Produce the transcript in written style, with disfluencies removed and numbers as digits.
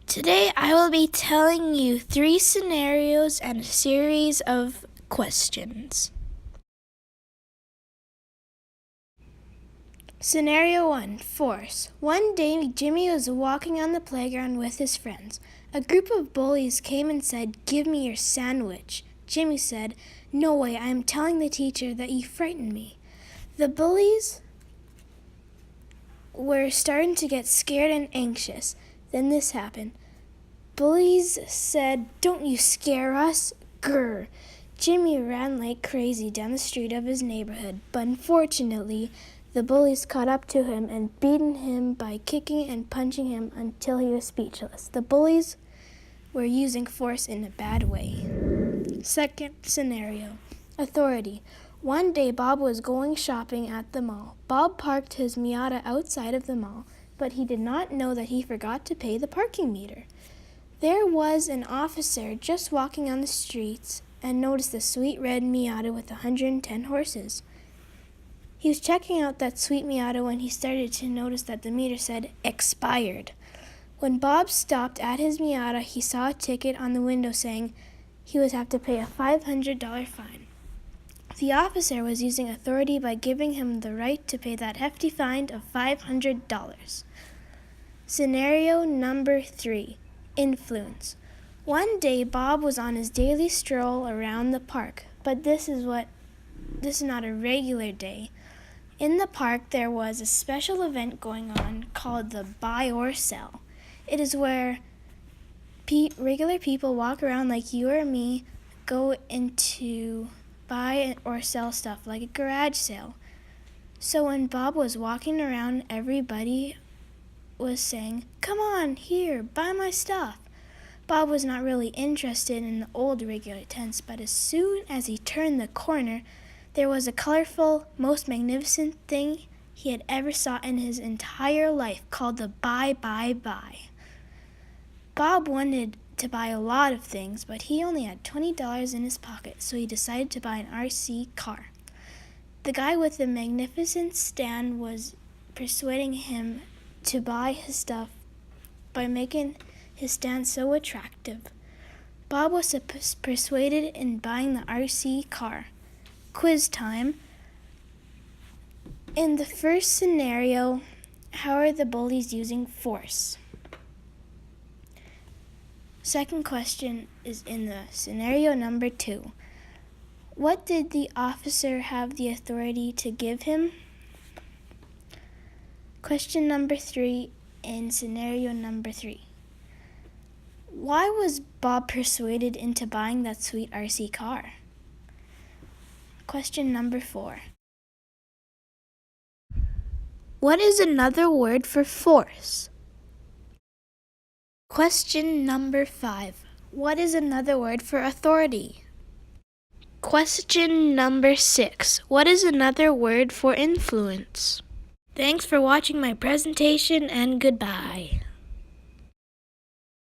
Today I will be telling you 3 scenarios and a series of questions. Scenario 1, Force. One day Jimmy was walking on the playground with his friends. A group of bullies came and said, "Give me your sandwich." Jimmy said, "No way, I am telling the teacher that you frightened me." The bullies were starting to get scared and anxious. Then this happened. Bullies said, "Don't you scare us." Grr. Jimmy ran like crazy down the street of his neighborhood, but unfortunately, the bullies caught up to him and beaten him by kicking and punching him until he was speechless. The bullies were using force in a bad way. Second scenario, Authority. One day, Bob was going shopping at the mall. Bob parked his Miata outside of the mall, but he did not know that he forgot to pay the parking meter. There was an officer just walking on the streets and noticed the sweet red Miata with 110 horses. He was checking out that sweet Miata when he started to notice that the meter said expired. When Bob stopped at his Miata, he saw a ticket on the window saying he would have to pay a $500 fine. The officer was using authority by giving him the right to pay that hefty fine of $500. Scenario number 3, Influence. One day, Bob was on his daily stroll around the park, but this is not a regular day. In the park, there was a special event going on called the Buy or Sell. It is where regular people walk around like you or me, go into buy or sell stuff like a garage sale. So when Bob was walking around, everybody was saying, "Come on, here, buy my stuff." Bob was not really interested in the old regular tents, but as soon as he turned the corner, there was a colorful, most magnificent thing he had ever saw in his entire life called the Buy. Bob wanted to buy a lot of things, but he only had $20 in his pocket, so he decided to buy an RC car. The guy with the magnificent stand was persuading him to buy his stuff by making his stand so attractive. Bob was persuaded in buying the RC car. Quiz time. In the first scenario, how are the bullies using force? Second question is in the scenario number 2. What did the officer have the authority to give him? Question number 3 in scenario number 3. Why was Bob persuaded into buying that sweet RC car? Question number 4. What is another word for force? Question number 5. What is another word for authority? Question number 6. What is another word for influence? Thanks for watching my presentation and goodbye.